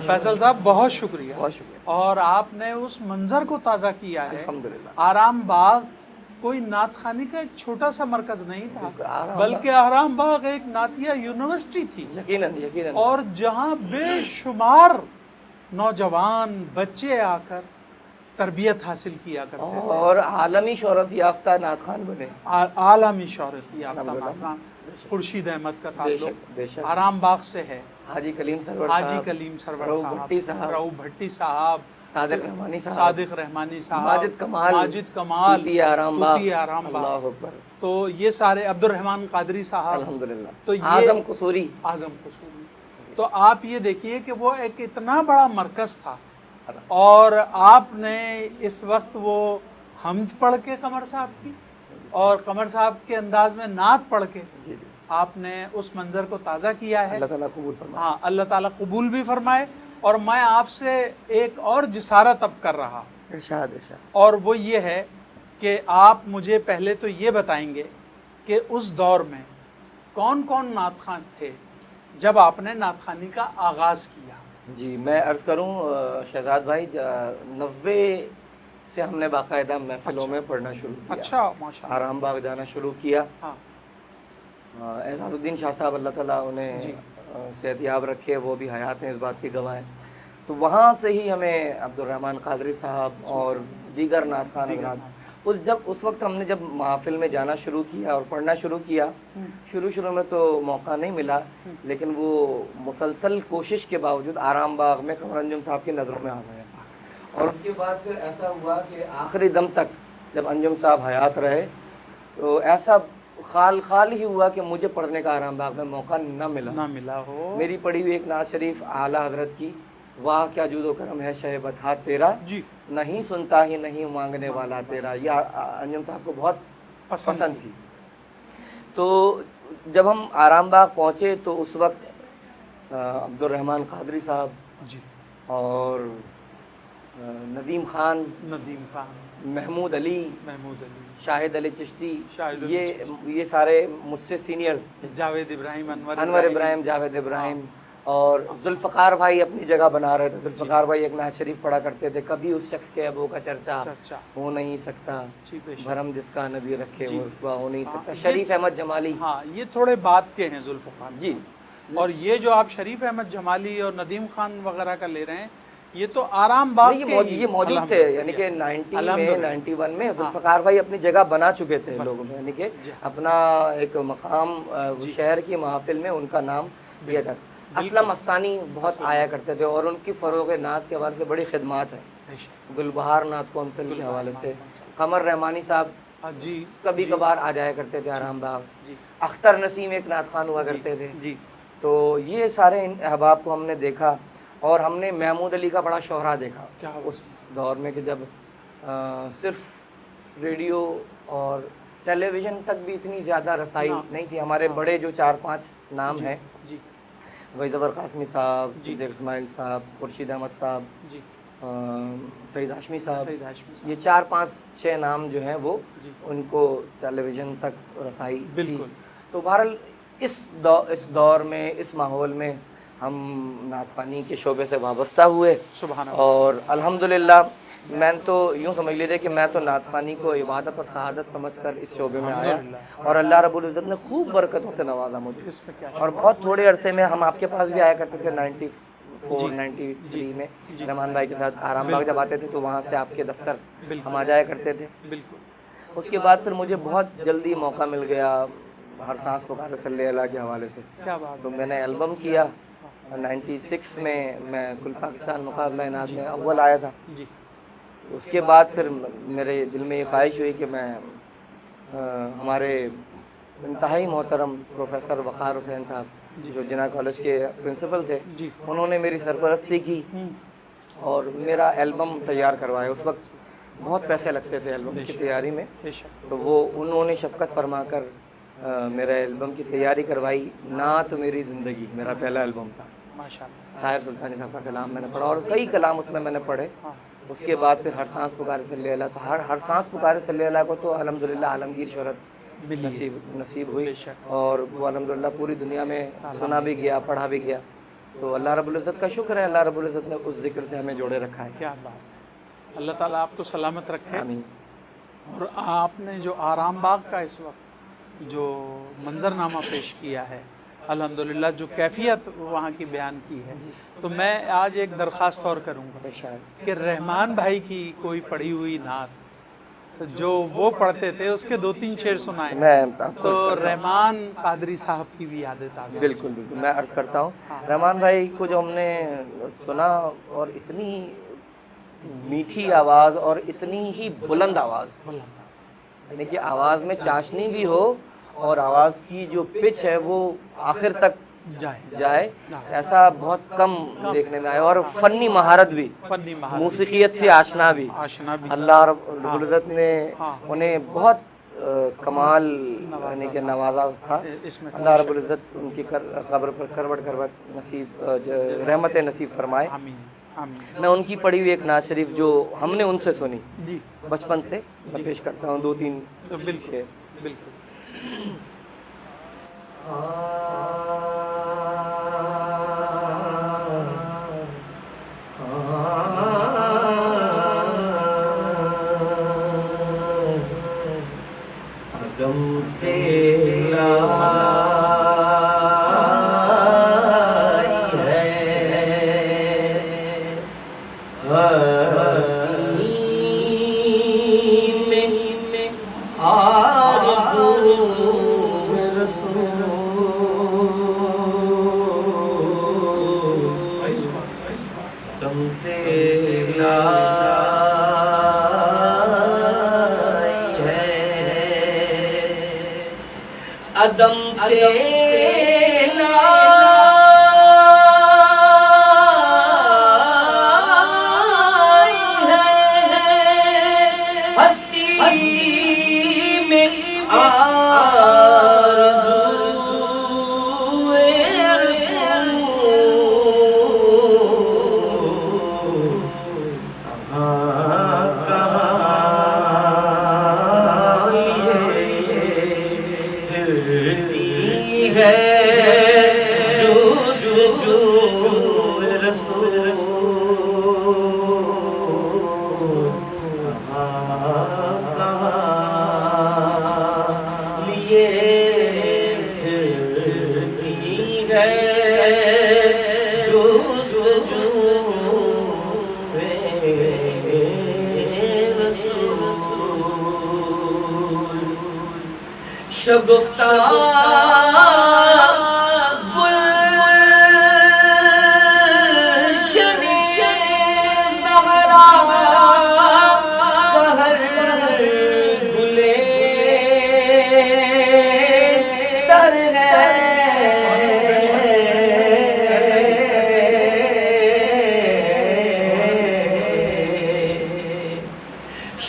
फैसल साहब बहुत शुक्रिया, बहुत शुक्रिया। और आपने उस मंजर को ताज़ा किया है। अल्हम्दुलिल्लाह। आराम बाग कोई नात खानी का एक छोटा सा मरकज नहीं था, आराम बल्कि आराम बाग एक नातिया यूनिवर्सिटी थी, यकीनन यकीनन। और जहाँ बेशुमार नौजवान बच्चे आकर तरबियत हासिल किया करते थे और आलमी शोहरत याफ्ता नात खान बने। आलमी शोहरत याफ्ता अल्हम्दुलिल्लाह। नात खान। खुर्शीद अहमद का बेशक ताल्लुक बेशक। आराम बाग से है। हाजी कलीम सरवर हाजी साहब, कलीम सरवर रऊफ साहब, भट्टी साहब, रऊफ भट्टी साहब, सादिक रहमानी साहब, सादिक रहमानी साहब, माजिद कमाल, माजिद कमाल, तूती आराम बाग, तूती आराम बाग। अल्लाहु अकबर। तो ये सारे, अब्दुल रहमान कादरी साहब, अल्हम्दुलिल्लाह। तो ये आजम कसूरी, आजम कसूरी। तो आप ये देखिए कि वो एक इतना बड़ा मरकज था, और आपने इस वक्त वो हम्द पढ़ के कमर साहब की, और कमर साहब के अंदाज में नात पढ़ के जी जी, आपने उस मंजर को ताज़ा किया है। अल्लाह ताला कबूल फरमाए। हाँ, अल्लाह ताला कबूल भी फरमाए। और मैं आपसे एक और जिसारत अब कर रहा हूँ, इरशाद इरशाद। और वो ये है कि आप मुझे पहले तो ये बताएंगे कि उस दौर में कौन कौन नात खान थे जब आपने नात खानी का आगाज़ किया। जी, मैं अर्ज़ करूँ शहजाद भाई, 90 से हमने बाकायदा महफिलों में पढ़ना शुरू किया। अच्छा, माशाअल्लाह। आराम बाग जाना शुरू किया। हाँ एजाजुद्दीन शाह साहब, अल्लाह ताला उन्हें जी। सेहतियाब रखे, वो भी हयात हैं, इस बात की गवाह हैं। तो वहाँ से ही हमें अब्दुल रहमान कादरी साहब और दीगर नात खान हज़रात, उस वक्त हमने जब महफिल में जाना शुरू किया और पढ़ना शुरू किया, शुरू में तो मौका नहीं मिला, लेकिन वो मुसलसल कोशिश के बावजूद आराम बाग में कमर अंजुम साहब की नज़रों में आ गया। और उसके बाद फिर ऐसा हुआ कि आखिरी दम तक जब अंजुम साहब हयात रहे, तो ऐसा खाल ही हुआ कि मुझे पढ़ने का आराम बाग में मौका ना मिला हो। मेरी पढ़ी हुई एक नाज शरीफ आला हजरत की, वाह क्या जूदो करम है शह बता तेरा, जी, नहीं सुनता ही नहीं मांगने वाला तेरा, यह अंजुम साहब को बहुत पसंद थी। तो जब हम आराम बाग पहुँचे तो उस वक्त अब्दुल रहमान कादरी साहब जी, और नदीम खान, महमूद अली, शाहिद अली चिश्ती, ये सारे मुझसे सीनियर्स, जावेद इब्राहिम, अनवर इब्राहिम, जावेद इब्राहिम, और जुल्फ़कार भाई अपनी जगह बना रहे थे। जुल्फ़कार भाई एक नाज शरीफ पढ़ा करते थे, कभी उस शख्स के अबू का चर्चा हो नहीं सकता, भरम जिसका नबी रखे वो रुसवा हो नहीं सकता। शरीफ अहमद जमाली, हाँ, ये थोड़े बाद के हैं जुल्फ़कार जी। और ये जो आप शरीफ अहमद जमाली और नदीम खान वगैरह का ले रहे हैं, ये तो आराम बाग ये मौजूद थे, यानी कि 90 में 91 में जुल्फ़कार भाई अपनी जगह बना चुके थे लोगों में, यानी कि अपना एक मकाम शहर की महफिल में उनका नाम दिया था। असलम अस्सानी बहुत आया करते थे, और उनकी फ़रोग़ नात के हवाले से बड़ी खिदमात है, गुलबहार नात कौंसिल के हवाले से। कमर रहमानी साहब जी कभी कभार आ जाया करते थे आराम बाग। अख्तर नसीम एक नात खान हुआ करते थे जी। तो ये सारे अहबाब को हमने देखा, और हमने महमूद अली का बड़ा शोहरा देखा उस दौर में कि जब सिर्फ रेडियो और टेलीविज़न तक भी इतनी ज़्यादा रसाई नहीं थी। हमारे बड़े जो 4-5 नाम हैं, वहीज़फ़र कासमी साहब, सिद्दीक़ इस्माइल साहब, खुर्शीद अहमद साहब, सईद हाशमी साहब, ये 4-5-6 नाम जो हैं वो उनको टेलीविज़न तक रसाई थी। तो बहरहाल इस दौर में, इस माहौल में हम नात ख़्वानी के शोबे से वाबस्ता हुए, और अल्हम्दुलिल्लाह मैं तो यूँ समझ लीजिए कि मैं तो नात ख़्वानी को इबादत और शहादत समझकर इस शोबे में आया, और अल्लाह रब्बुल इज़्ज़त ने खूब बरकतों से नवाजा मुझे। और बहुत थोड़े अरसे में हम आपके पास भी आया करते थे 94-93 में, रहमान भाई के साथ आराम बाग जब आते थे तो वहाँ से आपके दफ्तर हम आ जाया करते थे। उसके बाद फिर मुझे बहुत जल्दी मौका मिल गया हर सांस पुकारे सल्लल्लाहु अलैहि के हवाले से। तो मैंने एल्बम किया 96 में, मैं कुल पाकिस्तान मुकाबला इनाद में अव्वल आया था। उसके बाद फिर मेरे दिल में ये ख्वाहिश हुई कि मैं हमारे इंतहाई मोहतरम प्रोफेसर वक़ार हुसैन साहब, जो जिना कॉलेज के प्रिंसिपल थे, उन्होंने मेरी सरपरस्ती की और मेरा एल्बम तैयार करवाया। उस वक्त बहुत पैसे लगते थे एल्बम की तैयारी में, तो वो उन्होंने शफ़क़त फरमा कर मेरा एल्बम की तैयारी करवाई। नात मेरी ज़िंदगी मेरा पहला एल्बम था, माशाअल्लाह। ताहिर सुल्तानी साहब का कलाम मैंने पढ़ा, और कई कलाम उसमें मैंने पढ़े। उसके बाद फिर हर सांस पुकारे सल्लल्लाहु अलैहि, तो हर सांस पुकारे सल्लल्लाहु अलैहि को तो अल्हम्दुलिल्लाह आलमगीर शोहरत नसीब हुई, और वो अल्हम्दुलिल्लाह पूरी दुनिया में सुना भी गया, पढ़ा भी गया। تو اللہ رب العزت کا شکر ہے، اللہ رب العزت نے اس ذکر سے ہمیں جوڑے رکھا ہے. کیا بات. اللہ تعالیٰ آپ کو سلامت رکھے. آمین. اور آپ نے جو آرام باغ کا اس وقت جو منظرنامہ پیش کیا ہے، الحمدللہ جو کیفیت وہاں کی بیان کی ہے، تو میں آج ایک درخواست اور کروں گا کہ رحمان بھائی کی کوئی پڑھی ہوئی نعت جو وہ پڑھتے تھے اس کے 2-3 شعر سنائیں تو رحمان قادری صاحب کی بھی یادیں تازہ. بالکل بالکل میں عرض کرتا ہوں. رحمان بھائی کو جو ہم نے سنا، اور اتنی میٹھی آواز اور اتنی ہی بلند آواز، یعنی کہ آواز میں چاشنی بھی ہو اور آواز کی جو پچ ہے وہ آخر تک جائے، ایسا بہت کم دیکھنے میں آیا. اور فنی مہارت بھی، موسیقیت سے آشنا بھی. اللہ رب العزت نے انہیں بہت کمال یعنی کہ نوازا تھا. اللہ رب العزت ان کی قبر پر کروٹ کروٹ نصیب رحمت نصیب فرمائے. میں ان کی پڑھی ہوئی ایک نعت شریف جو ہم نے ان سے سنی بچپن سے، میں پیش کرتا ہوں 2-3. بالکل بالکل. قدم سے عدم سے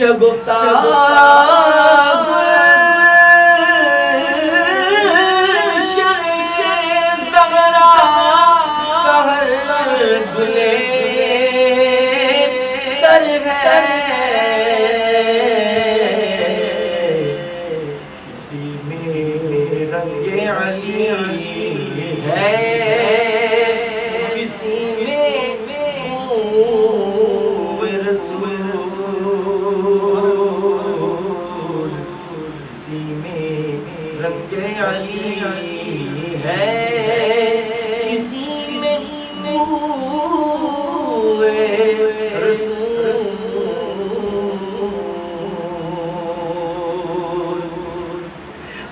شگفتہ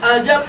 عجب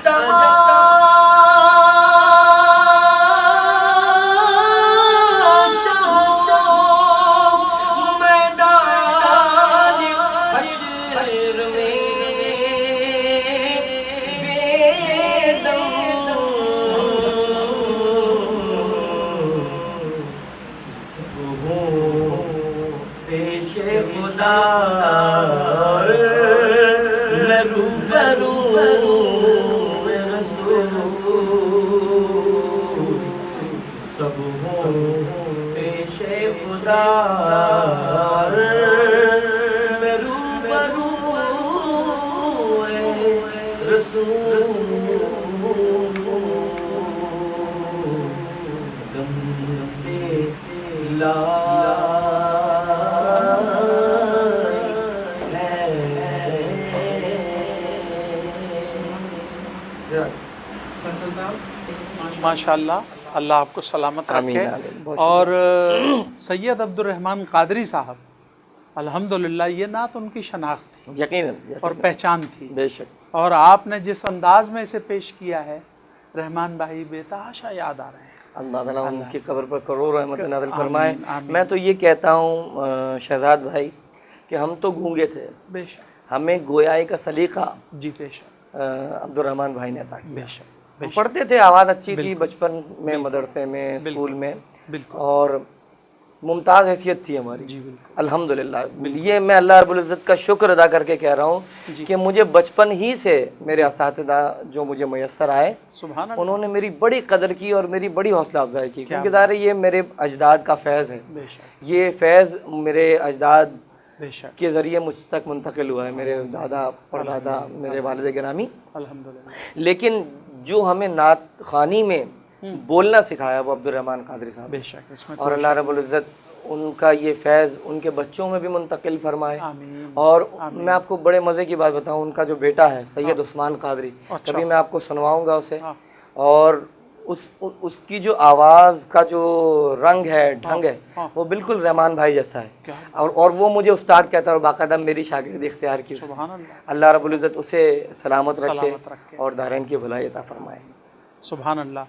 माशाल्लाह, अल्लाह आपको सलामत आमीन, रखे। आमीन, बहुत और सैयद अब्दुर्रहमान कादरी साहब, अल्हम्दुलिल्लाह ये नात उनकी शनाख्त थी यकीनन और पहचान थी, बेशक। और आपने जिस अंदाज में इसे पेश किया है, रहमान भाई बेतहाशा याद आ रहे हैं। अल्लाह ताला उनकी कब्र पर करोड़ रहमत नाज़िल फरमाए। आमीन, आमीन। मैं तो ये कहता हूँ शहजाद भाई कि हम तो गूंगे थे, बेशक, हमें गोयाई का सलीका जी बेशक, अब्दुर्रहमान भाई ने अता किया। बेशक, हम बेशक, पढ़ते थे, आवाज़ अच्छी थी बिल्कुल, बचपन में, मदरसे में, स्कूल में, बिल्कुल, और मुमताज़ हैसियत थी हमारी, जी बिल्कुल, अल्हम्दुलिल्लाह। ये मैं अल्लाह रब्बुल इज़्ज़त का शुक्र अदा करके कह रहा हूँ कि मुझे बचपन ही से मेरे असातिज़ा जो मुझे मैसर आए, सुभान अल्लाह, उन्होंने मेरी बड़ी कदर की और मेरी बड़ी हौसला अफजाई की, क्योंकि ज़ाहिर है ये मेरे अजदाद का फैज़ है। बेशक, ये फैज़ मेरे अजदाद बेशक, के ज़रिए मुझ तक मुंतकिल हुआ है, मेरे दादा परदादा, मेरे वालिद गिरामी। अल्हम्दुलिल्लाह, लेकिन जो हमें नात ख़ानी में बोलना सिखाया वो अब्दुर्रहमान कादरी साहब, बेशक, इसमें और अल्लाह रब्बुल इज़्ज़त उनका ये फैज़ उनके बच्चों में भी मुंतकिल फरमाए। आमीन। और मैं आपको बड़े मज़े की बात बताऊं, उनका जो बेटा है सैयद उस्मान कादरी, अच्छा। कभी मैं आपको सुनवाऊंगा उसे, हाँ। और उसकी जो आवाज़ का जो रंग है, ढंग है, हाँ। वो बिल्कुल रहमान भाई जैसा है। क्या? और वो मुझे उस्ताद कहता है, और बाकायदा मेरी शागिर्दी इख्तियार की। सुभान अल्लाह, अल्लाह रब्बुल इज़्ज़त उसे सलामत सलामत रखे रखे। और दारैन की भलाई अता फरमाए। सुभान अल्लाह।